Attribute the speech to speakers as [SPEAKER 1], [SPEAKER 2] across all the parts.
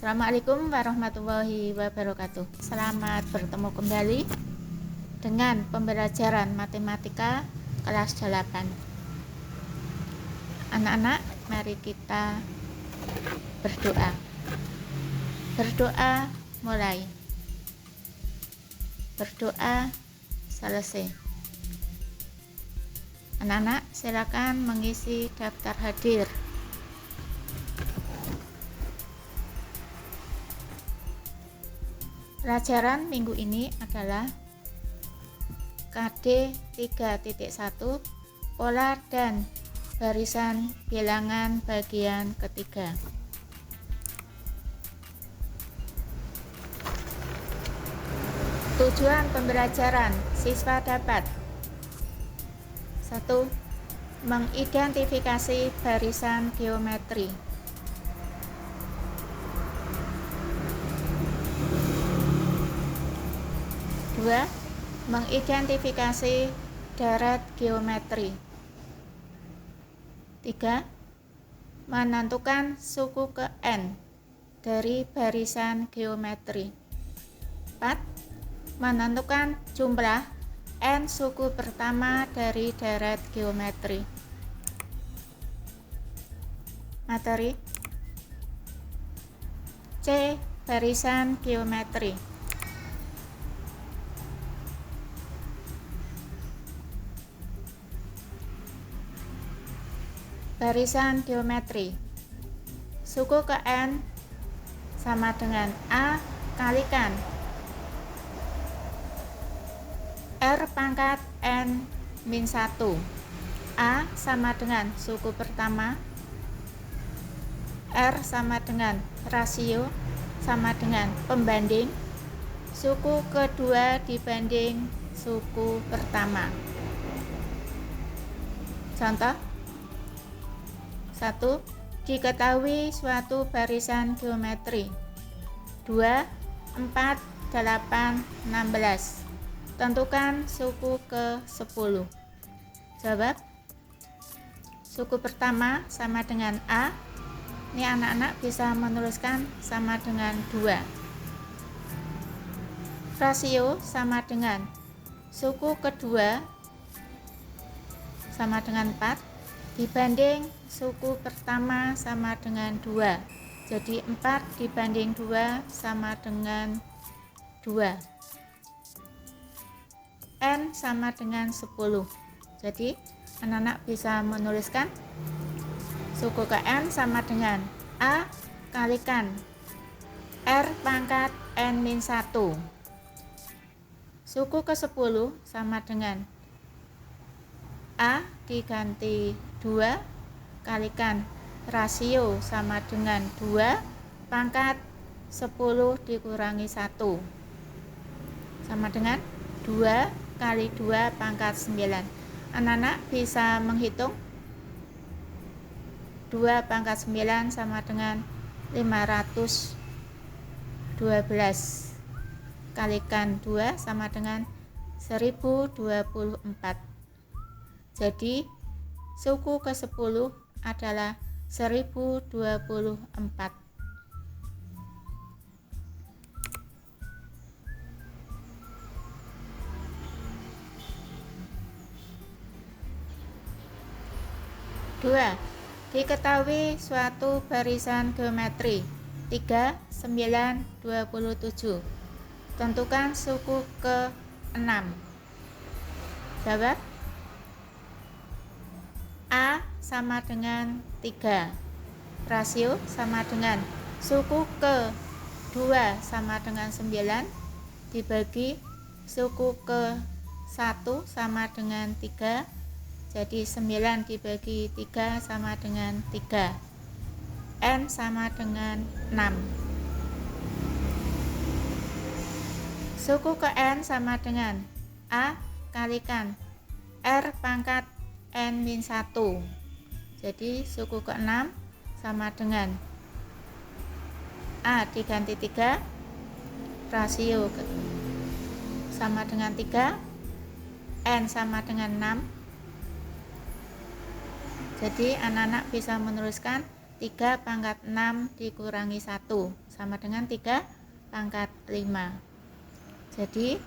[SPEAKER 1] Assalamualaikum warahmatullahi wabarakatuh. Selamat bertemu kembali dengan pembelajaran matematika kelas 8. Anak-anak, mari kita berdoa. Berdoa mulai. Berdoa selesai. Anak-anak, silakan mengisi daftar hadir. Pelajaran minggu ini adalah KD 3.1 pola dan barisan bilangan bagian ketiga. Tujuan pembelajaran siswa dapat 1. Mengidentifikasi barisan geometri. 2. Mengidentifikasi deret geometri. 3. Menentukan suku ke N dari barisan geometri. 4. Menentukan jumlah N suku pertama dari deret geometri. Materi C. Barisan geometri. Barisan geometri. Suku ke N sama dengan A kalikan R pangkat N min 1. A sama dengan suku pertama, R sama dengan rasio sama dengan pembanding suku kedua dibanding suku pertama. Contoh 1. Diketahui suatu barisan geometri. 2, 4, 8, 16. Tentukan suku ke 10. Jawab. Suku pertama sama dengan A. Ini anak-anak bisa menuliskan sama dengan 2. Rasio sama dengan suku kedua sama dengan 4 dibanding suku pertama sama dengan 2. Jadi 4 dibanding 2 sama dengan 2. N sama dengan 10. Jadi anak-anak bisa menuliskan suku ke N sama dengan A kalikan R pangkat N min 1. Suku ke 10 sama dengan A diganti 2 kalikan rasio sama dengan 2 pangkat 10 dikurangi 1 sama dengan 2 kali 2 pangkat 9. Anak-anak bisa menghitung 2 pangkat 9 sama dengan 512 kalikan 2 sama dengan 1024. Jadi suku ke 10 adalah 1024. Dua. Diketahui suatu barisan geometri 3, 9, 27. Tentukan suku ke 6. Jawab. A sama dengan 3. Rasio sama dengan suku ke 2 sama dengan 9 dibagi suku ke 1 sama dengan 3. Jadi 9 dibagi 3 sama dengan 3. N sama dengan 6. Suku ke N sama dengan A kalikan R pangkat N min 1. Jadi suku ke 6 sama dengan A diganti 3, rasio sama dengan 3, N sama dengan 6. Jadi anak-anak bisa menuliskan 3 pangkat 6 dikurangi 1 sama dengan 3 pangkat 5. Jadi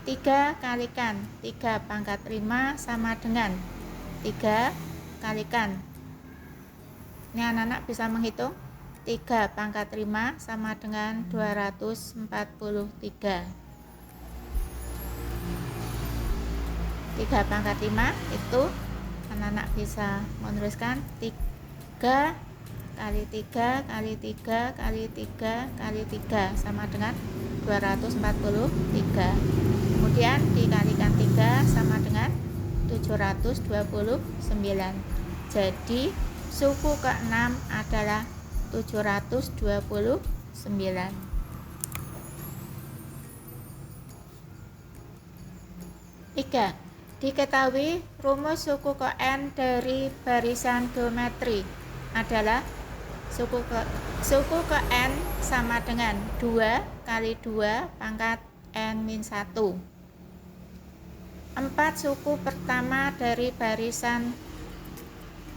[SPEAKER 1] 3 kalikan 3 pangkat 5 sama dengan 3 kalikan. Ini anak-anak bisa menghitung. 3 pangkat 5 sama dengan 243. 3 pangkat 5 itu anak-anak bisa menuliskan 3 kali 3 kali 3 kali 3 kali 3 sama dengan 243. Kemudian dikalikan 3 sama dengan 729. Jadi suku ke-6 adalah 729. 3. Diketahui rumus suku ke n dari barisan geometri adalah suku ke n sama dengan 2 kali 2 pangkat n-1. 4 suku pertama dari barisan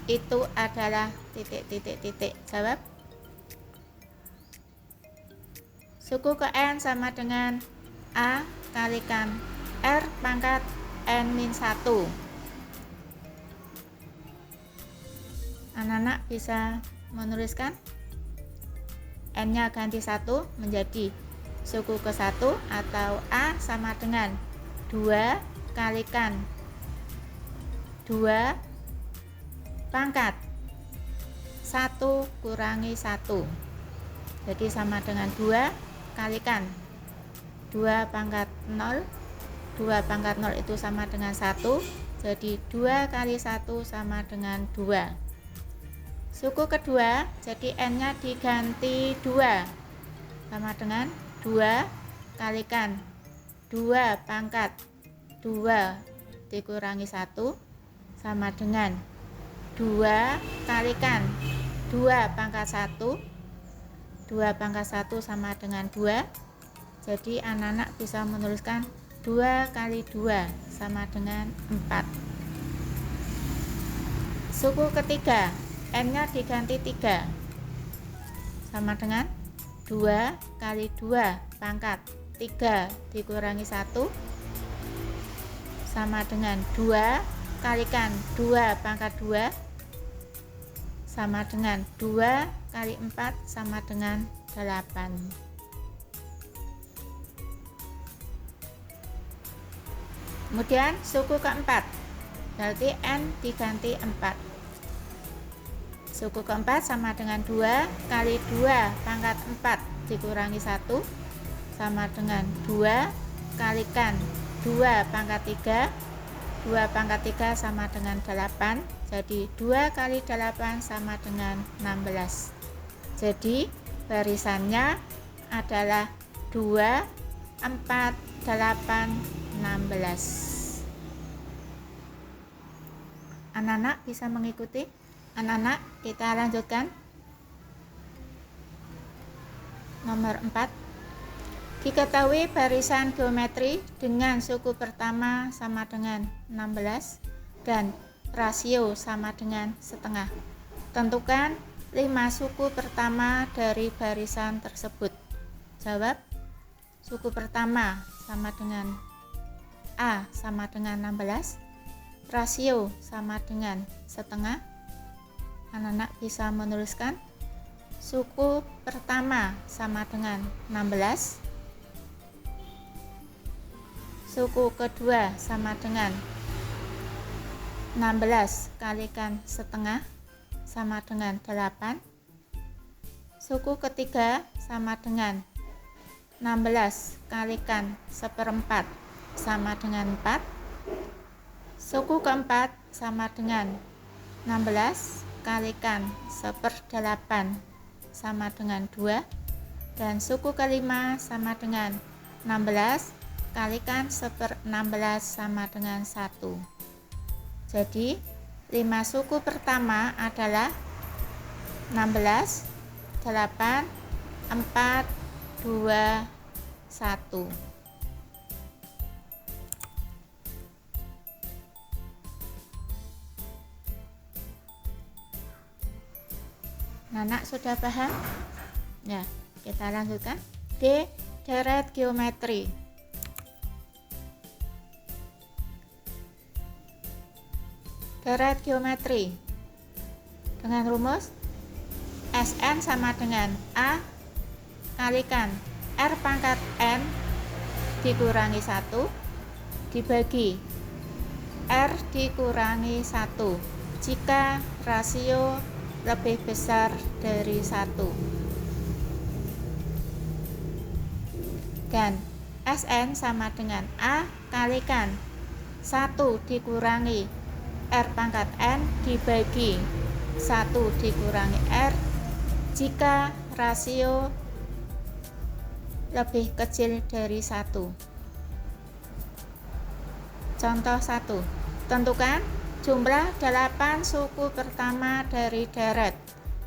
[SPEAKER 1] itu adalah titik. Jawab. Suku ke n sama dengan A kalikan R pangkat n-1. Anak-anak bisa menuliskan n-nya ganti 1 menjadi suku ke 1 atau A sama dengan 2 kalikan 2 pangkat 1 kurangi 1. Jadi sama dengan 2 kalikan 2 pangkat 0. 2 pangkat 0 itu sama dengan 1. Jadi 2 kali 1 sama dengan 2. Suku kedua, jadi n-nya diganti 2 sama dengan 2 kalikan 2 pangkat 2 dikurangi 1 sama dengan 2 kalikan 2 pangkat 1. 2 pangkat 1 sama dengan 2. Jadi anak-anak bisa menuliskan 2 kali 2 sama dengan 4. Suku ketiga, n-nya diganti 3 sama dengan 2 kali 2 pangkat 3 dikurangi 1 sama dengan 2 kalikan 2 pangkat 2 sama dengan 2 kali 4 sama dengan 8. Kemudian suku keempat, berarti n diganti 4. Suku keempat sama dengan 2 kali 2 pangkat 4 dikurangi 1 sama dengan 2 kalikan 2 pangkat 3. 2 pangkat 3 sama dengan 8. Jadi 2 kali 8 sama dengan 16. Jadi barisannya adalah 2, 4, 8, 16. Anak-anak bisa mengikuti? Anak-anak, kita lanjutkan. Nomor 4. Diketahui barisan geometri dengan suku pertama sama dengan 16 dan rasio sama dengan setengah. Tentukan 5 suku pertama dari barisan tersebut. Jawab. Suku pertama sama dengan A sama dengan 16, rasio sama dengan setengah. Anak-anak bisa menuliskan suku pertama sama dengan 16, suku kedua sama dengan 16 kalikan setengah sama dengan 8. Suku ketiga sama dengan 16 kalikan seperempat sama dengan 4. Suku keempat sama dengan 16 kalikan seperdelapan sama dengan 2. Dan suku kelima sama dengan 16 kalikan 1/16 sama dengan 1. Jadi 5 suku pertama adalah 16, 8, 4, 2, 1. Anak sudah paham? Ya, kita lanjutkan. D. Deret geometri. Deret geometri dengan rumus Sn sama dengan A kalikan R pangkat N dikurangi 1 dibagi R dikurangi 1 jika rasio lebih besar dari 1. Dan Sn sama dengan A kalikan 1 dikurangi R pangkat N dibagi 1 dikurangi R jika rasio lebih kecil dari 1. Contoh 1. Tentukan jumlah 8 suku pertama dari deret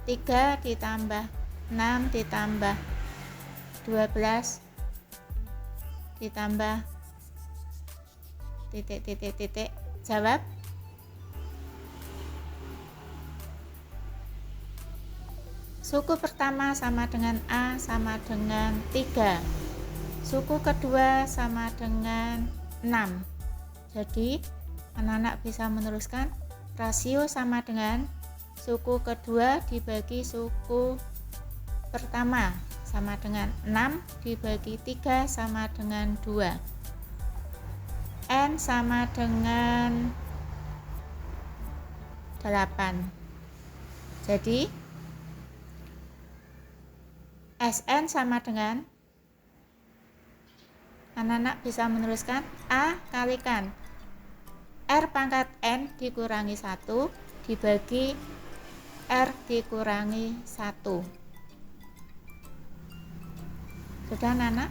[SPEAKER 1] 3 ditambah 6 ditambah 12 ditambah titik. Jawab. Suku pertama sama dengan A sama dengan 3. Suku kedua sama dengan 6. Jadi anak-anak bisa meneruskan rasio sama dengan suku kedua dibagi suku pertama sama dengan 6 dibagi 3 sama dengan 2. N sama dengan 8. Jadi Sn sama dengan, anak-anak bisa menuliskan A kalikan R pangkat N dikurangi 1 dibagi R dikurangi 1. Sudah anak-anak?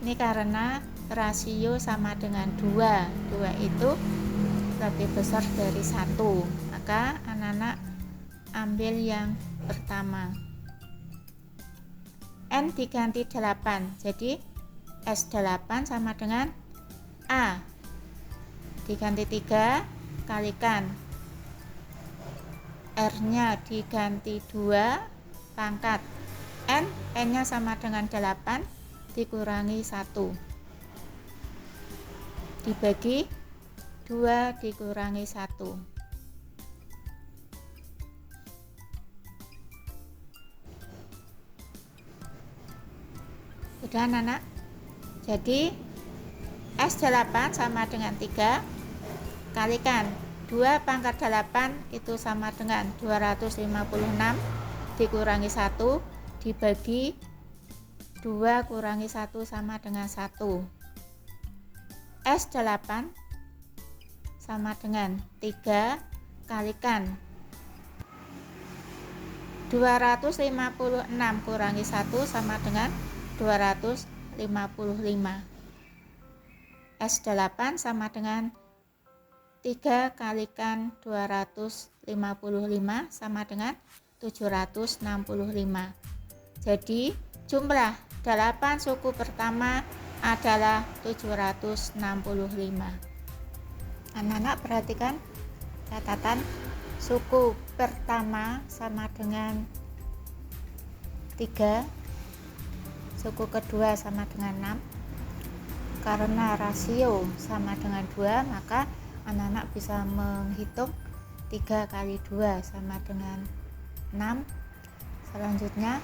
[SPEAKER 1] Ini karena rasio sama dengan 2 itu lebih besar dari 1, maka anak-anak ambil yang pertama. N diganti 8, jadi S8 sama dengan A diganti 3 kalikan R nya diganti 2 pangkat N nya sama dengan 8 dikurangi 1 dibagi 2 dikurangi 1. Sudah anak-anak? Jadi S8 sama dengan 3 kalikan 2 pangkat 8 itu sama dengan 256 dikurangi 1 dibagi 2 kurangi 1 sama dengan 1. S8 sama dengan 3 kalikan 256 kurangi 1 sama dengan 255. S8 sama dengan 3 kalikan 255 sama dengan 765. Jadi jumlah 8 suku pertama adalah 765. Anak-anak perhatikan catatan, suku pertama sama dengan 3, suku kedua sama dengan 6. Karena rasio sama dengan 2, maka anak-anak bisa menghitung 3 kali 2 sama dengan 6. Selanjutnya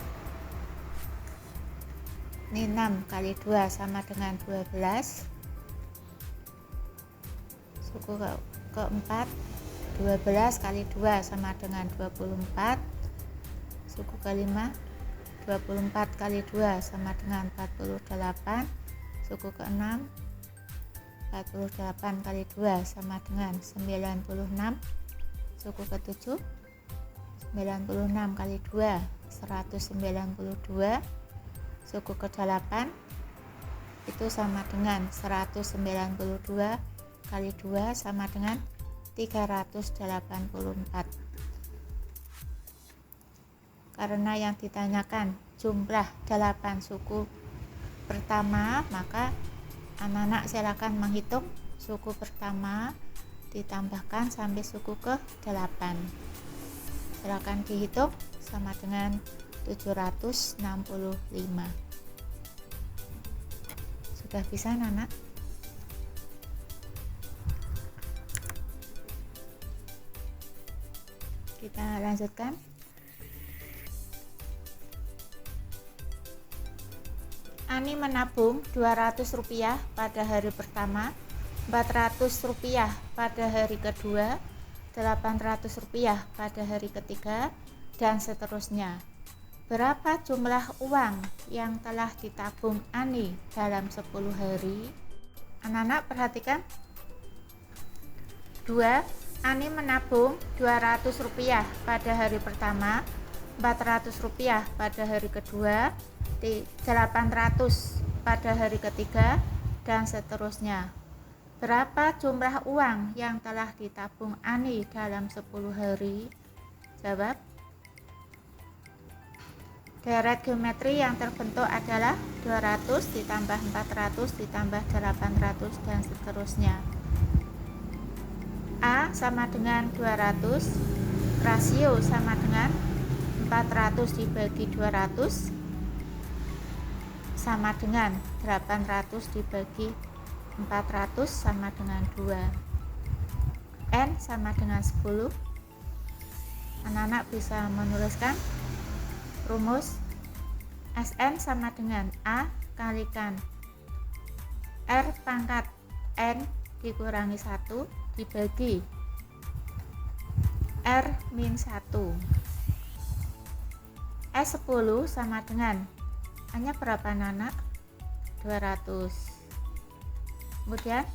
[SPEAKER 1] ini 6 kali 2 sama dengan 12. Suku keempat 12 kali 2 sama dengan 24. Suku kelima 24 kali 2 sama dengan 48. Suku keenam 48 kali 2 sama dengan 96. Suku ketujuh 96 kali 2 192. Suku ke-8 itu sama dengan 192 kali 2 sama dengan 384. Karena yang ditanyakan jumlah 8 suku pertama, maka anak-anak silakan menghitung suku pertama ditambahkan sampai suku ke-8. Silakan dihitung, sama dengan 765. Sudah bisa, anak? Kita lanjutkan. Ani menabung Rp200 pada hari pertama, Rp400 pada hari kedua, Rp800 pada hari ketiga, dan seterusnya. Berapa jumlah uang yang telah ditabung Ani dalam 10 hari? Anak-anak perhatikan. 2. Ani menabung Rp200 pada hari pertama, Rp400 pada hari kedua, Rp800 pada hari ketiga, dan seterusnya. Berapa jumlah uang yang telah ditabung Ani dalam 10 hari? Jawab. Deret geometri yang terbentuk adalah 200 ditambah 400 ditambah 800 dan seterusnya. A sama dengan 200, rasio sama dengan 400 dibagi 200 sama dengan 800 dibagi 400 sama dengan 2. N sama dengan 10. Anak-anak bisa menuliskan rumus. Sn sama dengan A kalikan R pangkat N dikurangi 1 dibagi R min 1. S10 sama dengan hanya berapa, anak? 200. Kemudian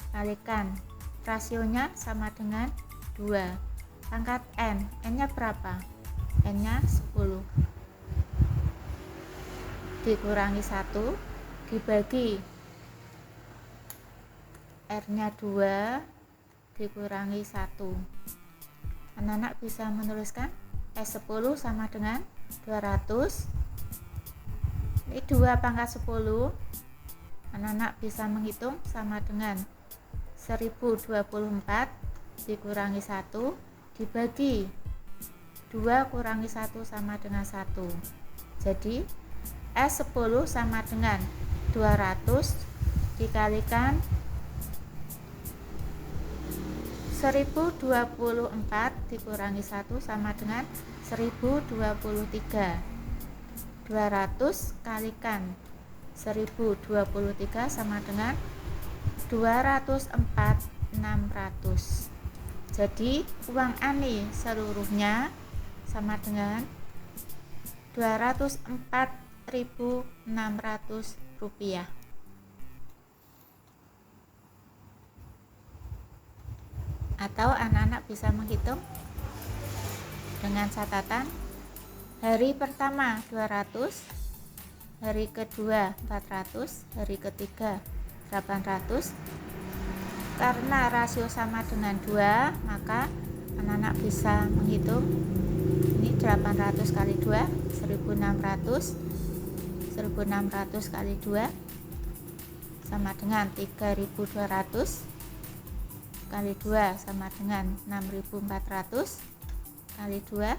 [SPEAKER 1] kalikan, rasionya sama dengan 2. Pangkat N, N-nya berapa? N-nya 10. Dikurangi 1 dibagi R-nya 2 dikurangi 1. Anak-anak bisa menuliskan S10 sama dengan 200. Ini 2 pangkat 10. Anak-anak bisa menghitung sama dengan 1024 dikurangi 1 dibagi 2 kurangi 1 sama dengan 1. Jadi S10 sama dengan 200 dikalikan 1024 dikurangi 1 sama dengan 1023. 200 kalikan 1023 sama dengan 204 600. Jadi uang Ani seluruhnya sama dengan Rp204.600. Atau anak-anak bisa menghitung dengan catatan hari pertama 200, hari kedua 400, hari ketiga 800. Karena rasio sama dengan 2, maka anak-anak bisa menghitung ini 800 kali 2 1600, 1600 kali 2 sama dengan 3200 kali 2 sama dengan 6400 kali 2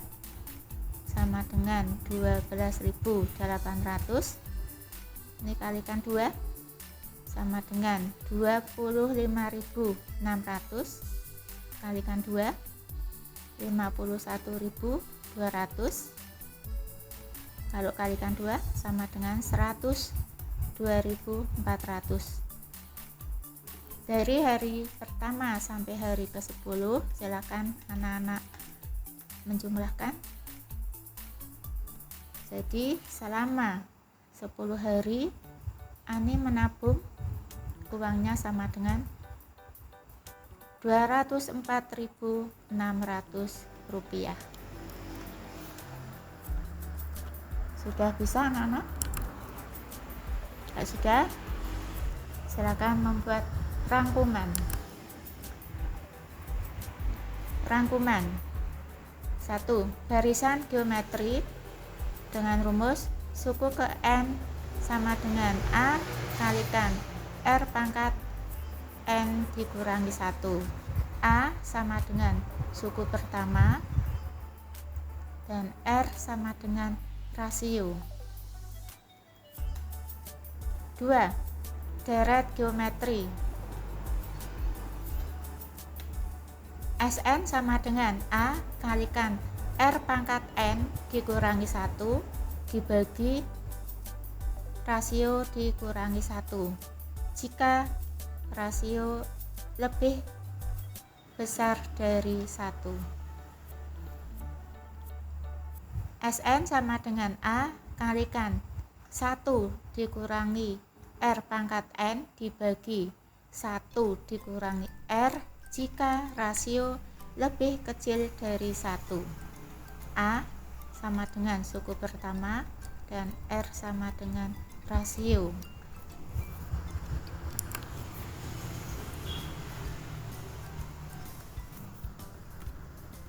[SPEAKER 1] sama dengan 12.800. Ini kalikan 2 sama dengan 25.600 kalikan 2 51.200. Kalau kalikan 2 sama dengan 102.400. Dari hari pertama sampai hari ke-10, silakan anak-anak menjumlahkan. Jadi selama 10 hari Ani menabung uangnya sama dengan Rp204.600. Sudah bisa, anak-anak? Sudah? Silakan membuat rangkuman. 1. Barisan geometri dengan rumus suku ke N sama dengan A kalikan R pangkat N dikurangi 1. A sama dengan suku pertama dan R sama dengan rasio. 2. Deret geometri. Sn sama dengan A kalikan R pangkat N dikurangi 1 dibagi rasio dikurangi 1 jika rasio lebih besar dari 1. Sn sama dengan A kalikan 1 dikurangi R pangkat N dibagi 1 dikurangi R jika rasio lebih kecil dari 1. A sama dengan suku pertama dan R sama dengan rasio.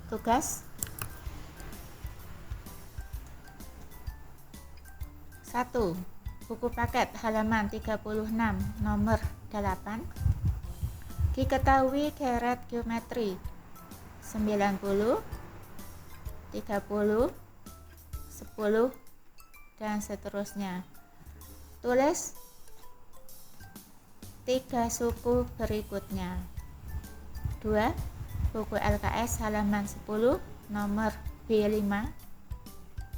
[SPEAKER 1] Tugas 1. Buku paket halaman 36 nomor 8. Diketahui deret geometri 90, 30, 10, dan seterusnya. Tulis 3 suku berikutnya. 2. Buku LKS halaman 10 nomor B5.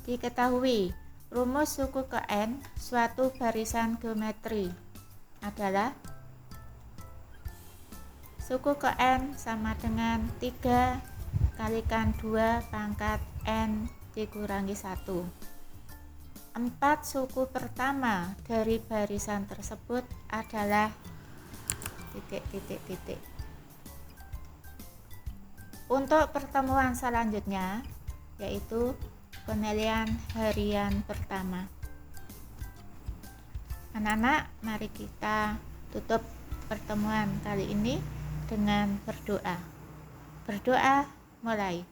[SPEAKER 1] Diketahui rumus suku ke N suatu barisan geometri adalah suku ke N sama dengan 3 kalikan 2 pangkat N dikurangi 1. 4 suku pertama dari barisan tersebut adalah titik. Untuk pertemuan selanjutnya yaitu penilaian harian pertama. Anak-anak, mari kita tutup pertemuan kali ini dengan berdoa. Berdoa mulai.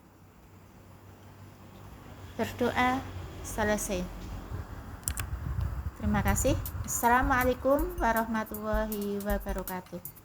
[SPEAKER 1] Berdoa selesai. Terima kasih. Assalamualaikum warahmatullahi wabarakatuh.